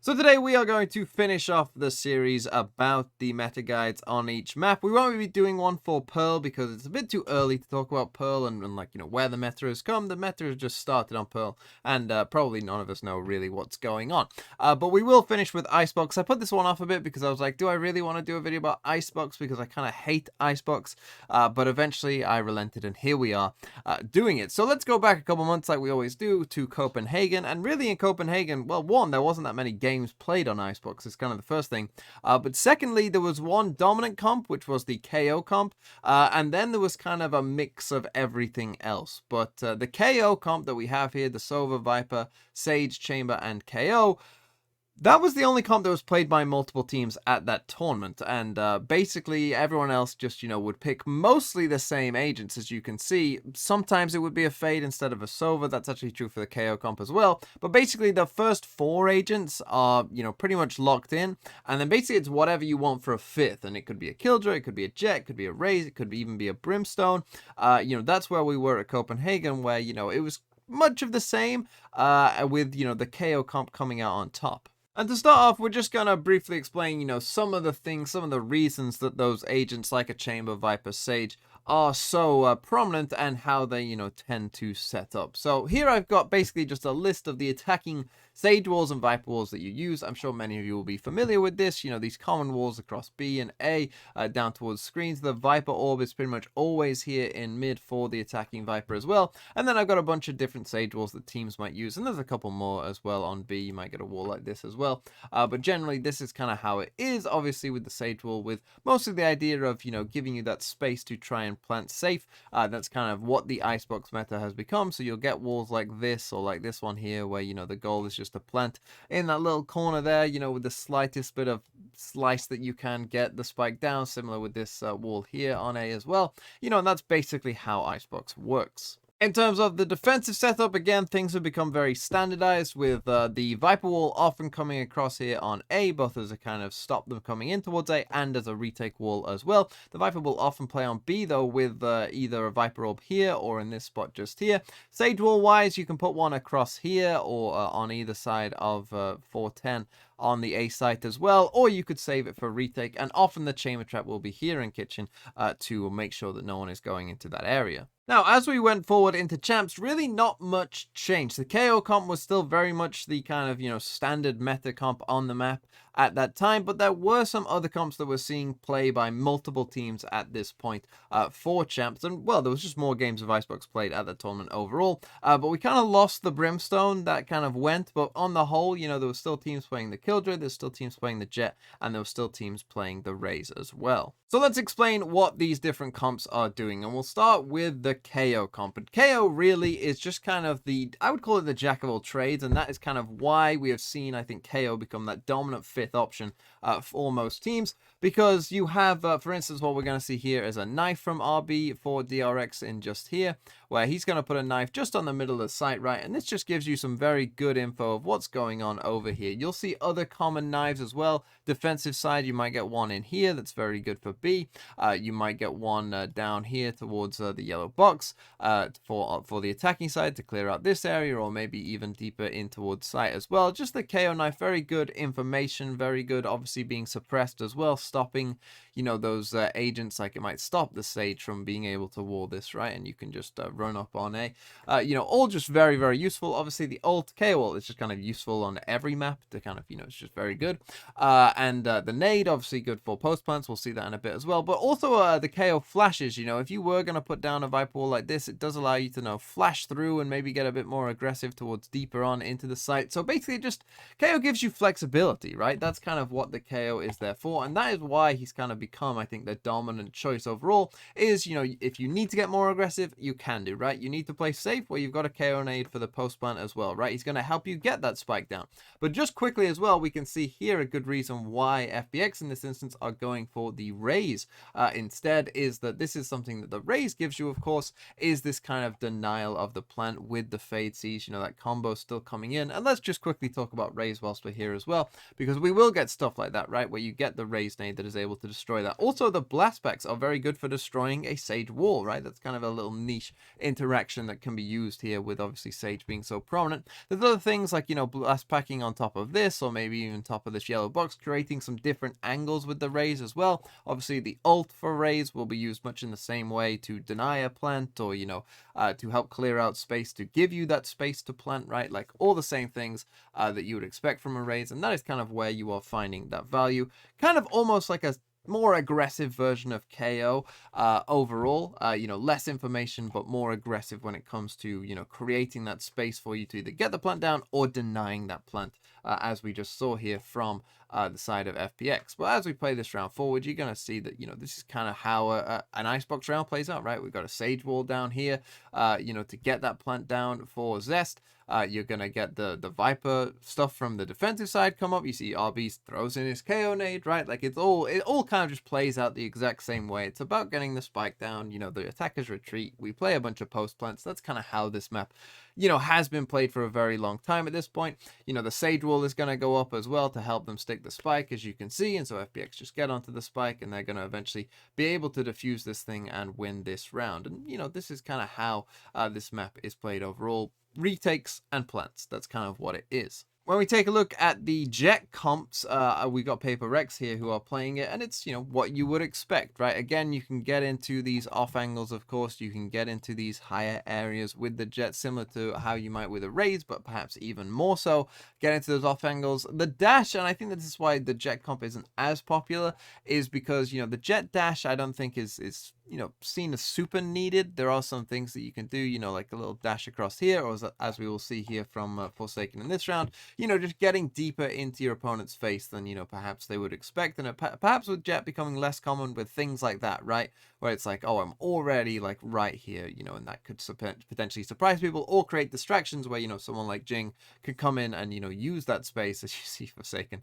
So today we are going to finish off the series about the meta guides on each map. We won't be doing one for Pearl because it's a bit too early to talk about Pearl and like, where the meta has come. The meta has just started on Pearl and probably none of us know really what's going on. But we will finish with Icebox. I put this one off a bit because I was like, do I really want to do a video about Icebox? Because I kind of hate Icebox. But eventually I relented and here we are doing it. So let's go back a couple months like we always do to Copenhagen. And really in Copenhagen, well, one, there wasn't that many games played on Icebox. It's kind of the first thing. But secondly, there was one dominant comp, which was the KO comp. And then there was kind of a mix of everything else. But the KO comp that we have here, the Sova, Viper, Sage, Chamber, and KO, that was the only comp that was played by multiple teams at that tournament, and basically everyone else just, would pick mostly the same agents, as you can see. Sometimes it would be a Fade instead of a Sova. That's actually true for the KO comp as well. But basically the first 4 agents are, pretty much locked in, and then basically it's whatever you want for a 5th, and it could be a Killjoy, it could be a Jett, it could be a Raze, it could even be a Brimstone. That's where we were at Copenhagen, where, it was much of the same, with, the KO comp coming out on top. And to start off, we're just going to briefly explain, some of the things, some of the reasons that those agents like a Chamber, Viper, Sage are so prominent and how they, tend to set up. So here I've got basically just a list of the attacking Sage walls and Viper walls that you use. I'm sure many of you will be familiar with this. These common walls across B and A down towards screens. The Viper orb is pretty much always here in mid for the attacking Viper as well. And then I've got a bunch of different Sage walls that teams might use. And there's a couple more as well on B. You might get a wall like this as well. But generally, this is kind of how it is, obviously, with the Sage wall, with mostly the idea of, giving you that space to try and plant safe. That's kind of what the Icebox meta has become. So you'll get walls like this or like this one here where, the goal is just to plant in that little corner there, with the slightest bit of slice that you can get the spike down, similar with this wall here on A as well. And that's basically how Icebox works. In terms of the defensive setup, again, things have become very standardized with the Viper wall often coming across here on A, both as a kind of stop them coming in towards A and as a retake wall as well. The Viper will often play on B, though, with either a Viper orb here or in this spot just here. Sage wall wise, you can put one across here or on either side of 410 on the A site as well, or you could save it for retake, and often the chamber trap will be here in kitchen to make sure that no one is going into that area. Now, as we went forward into champs, really not much changed. The KO comp was still very much the kind of, standard meta comp on the map at that time, but there were some other comps that we're seeing play by multiple teams at this point for champs, and well, there was just more games of Icebox played at the tournament overall, but we kind of lost the Brimstone. That kind of went, but on the whole, there were still teams playing the Killjoy, there's still teams playing the Jett, and there were still teams playing the Raze as well. So let's explain what these different comps are doing, and we'll start with the KO comp. And KO really is just kind of I would call it the jack of all trades, and that is kind of why we have seen, I think, KO become that dominant 5th option for most teams, because you have, for instance, what we're going to see here is a knife from RB for DRX in just here, where he's going to put a knife just on the middle of the site, right? And this just gives you some very good info of what's going on over here. You'll see other common knives as well. Defensive side, you might get one in here that's very good for B. You might get one down here towards the yellow box for the attacking side to clear out this area, or maybe even deeper in towards site as well. Just the KO knife, very good information, very good, obviously being suppressed as well, stopping, those agents. Like it might stop the Sage from being able to wall this, right? And you can just run up on A. All just very, very useful. Obviously, the ult KO ult is just kind of useful on every map to kind of, it's just very good. And the nade, obviously good for post plants. We'll see that in a bit as well. But also the KO flashes, if you were going to put down a Viper wall like this, it does allow you to flash through and maybe get a bit more aggressive towards deeper on into the site. So basically just KO gives you flexibility, right? That's kind of what the KO is there for. And that is why he's kind of become, I think, the dominant choice overall is, if you need to get more aggressive, you can do, right? You need to play safe, where you've got a KO nade for the post plant as well, right? He's going to help you get that spike down. But just quickly as well, we can see here a good reason why FBX in this instance are going for the Raze instead, is that this is something that the Raze gives you, of course, is this kind of denial of the plant with the Fade Siege, that combo still coming in. And let's just quickly talk about Raze whilst we're here as well, because we will get stuff like that, right, where you get the Raze nade that is able to destroy that. Also, the blast packs are very good for destroying a Sage wall, right? That's kind of a little niche interaction that can be used here with obviously Sage being so prominent. There's other things like, you know, blast packing on top of this, or maybe even top of this yellow box, creating some different angles with the Raze as well. Obviously, the ult for Raze will be used much in the same way to deny a plant, or, you know, to help clear out space, to give you that space to plant, right? Like all the same things that you would expect from a Raze, and that is kind of where you are finding that value. Kind of almost like a more aggressive version of KO overall. You know, less information, but more aggressive when it comes to, you know, creating that space for you to either get the plant down or denying that plant, as we just saw here from the side of FPX. But as we play this round forward, you're going to see that, you know, this is kind of how an Icebox round plays out, right? We've got a Sage wall down here, you know, to get that plant down for Zest. You're going to get the Viper stuff from the defensive side come up. You see RB throws in his KO nade, right? Like it all kind of just plays out the exact same way. It's about getting the spike down, you know, the attackers retreat. We play a bunch of post plants. That's kind of how this map, you know, has been played for a very long time at this point. You know, the Sage wall is going to go up as well to help them stick the spike, as you can see. And so FPX just get onto the spike, and they're going to eventually be able to defuse this thing and win this round. And, you know, this is kind of how this map is played overall. Retakes and plants. That's kind of what it is. When we take a look at the Jett comps, we got Pickrates here who are playing it, and it's, you know, what you would expect, right? Again, you can get into these off angles, of course. You can get into these higher areas with the Jett, similar to how you might with a Raze, but perhaps even more so. Get into those off angles. The dash, and I think this is why the Jett comp isn't as popular, is because, you know, the Jett dash I don't think is you know, seen as super needed. There are some things that you can do, you know, like a little dash across here, or as we will see here from Forsaken in this round, you know, just getting deeper into your opponent's face than, you know, perhaps they would expect. And perhaps with Jett becoming less common with things like that, right? Where it's like, oh, I'm already like right here, you know, and that could potentially surprise people or create distractions where, you know, someone like Jing could come in and, you know, use that space, as you see Forsaken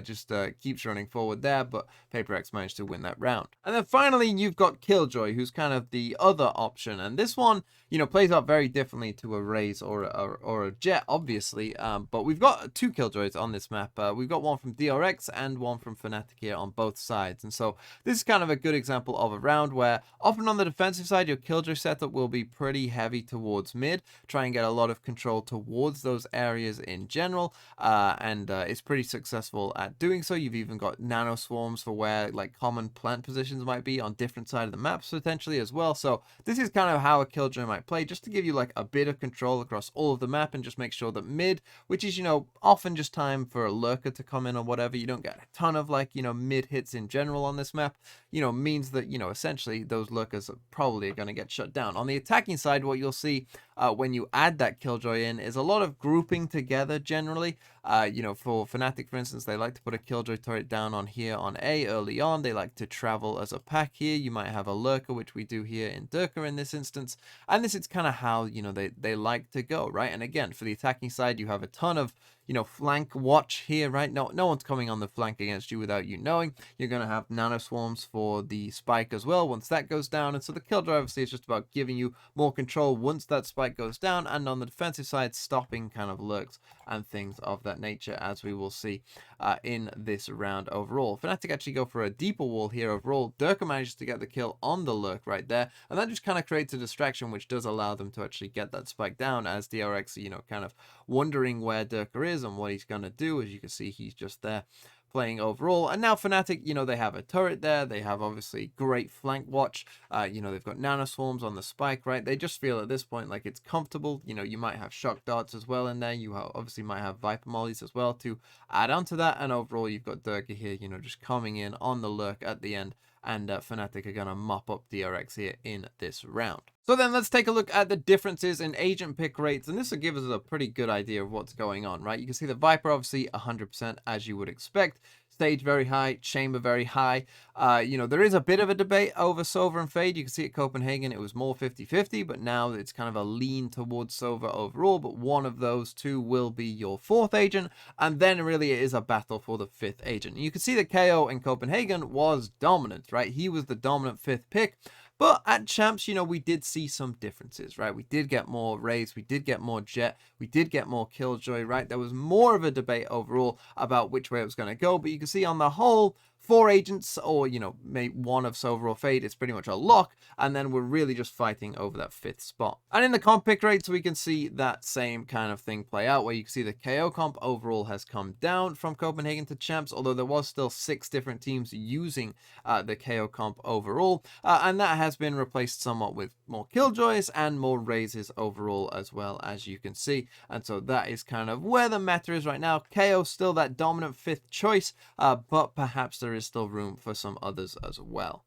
just keeps running forward there, but Pickrates managed to win that round. And then finally, you've got Killjoy, who's kind of the other option, and this one, you know, plays out very differently to a Raze or a Jett, obviously, but we've got two Killjoys on this map. We've got one from DRX and one from Fnatic here on both sides, and so this is kind of a good example of a round where often on the defensive side, your Killjoy setup will be pretty heavy towards mid, try and get a lot of control towards those areas in general, and it's pretty successful at doing so. You've even got nano swarms for where like common plant positions might be on different side of the maps potentially as well. So this is kind of how a Killjoy might play, just to give you like a bit of control across all of the map and just make sure that mid, which is, you know, often just time for a lurker to come in or whatever, you don't get a ton of like, you know, mid hits in general on this map, you know, means that, you know, essentially those lurkers are probably going to get shut down. On the attacking side, what you'll see when you add that Killjoy in is a lot of grouping together generally. You know, for Fnatic, for instance, they like to put a Killjoy turret down on here on A early on. They like to travel as a pack here. You might have a lurker, which we do here in Durka in this instance. And this is kind of how, you know, they like to go, right? And again, for the attacking side, you have a ton of, you know, flank watch here, right? No one's coming on the flank against you without you knowing. You're going to have nano swarms for the spike as well once that goes down. And so the Killjoy obviously is just about giving you more control once that spike goes down. And on the defensive side, stopping kind of lurks and things of that nature, as we will see in this round overall. Fnatic actually go for a deeper wall here overall. Durka manages to get the kill on the lurk right there, and that just kind of creates a distraction, which does allow them to actually get that spike down, as DRX, you know, kind of wondering where Durka is and what he's going to do. As you can see, he's just there playing overall. And now Fnatic, you know, they have a turret there. They have obviously great flank watch. You know, they've got nano swarms on the spike, right? They just feel at this point like it's comfortable. You know, you might have shock darts as well in there. You obviously might have Viper mollies as well to add on to that. And overall, you've got Durka here, you know, just coming in on the lurk at the end. And Fnatic are going to mop up DRX here in this round. So then let's take a look at the differences in agent pick rates, and this will give us a pretty good idea of what's going on, right? You can see the Viper obviously 100% as you would expect. Stage very high, Chamber very high. You know, there is a bit of a debate over Sova and Fade. You can see at Copenhagen it was more 50-50, but now it's kind of a lean towards Sova overall, but one of those two will be your fourth agent, and then really it is a battle for the fifth agent. And you can see that KO in Copenhagen was dominant, right? He was the dominant fifth pick. But at Champs, you know, we did see some differences, right? We did get more Raze, we did get more Jett, we did get more Killjoy, right? There was more of a debate overall about which way it was going to go. But you can see on the whole, 4 agents or, you know, maybe 1 of Silver or Fade, it's pretty much a lock, and then we're really just fighting over that 5th spot. And in the comp pick rates, we can see that same kind of thing play out, where you can see the KO comp overall has come down from Copenhagen to Champs, although there was still 6 different teams using the KO comp overall, and that has been replaced somewhat with more Killjoys and more Razes overall as well, as you can see. And so that is kind of where the meta is right now. KO still that dominant 5th choice, but perhaps there is still room for some others as well.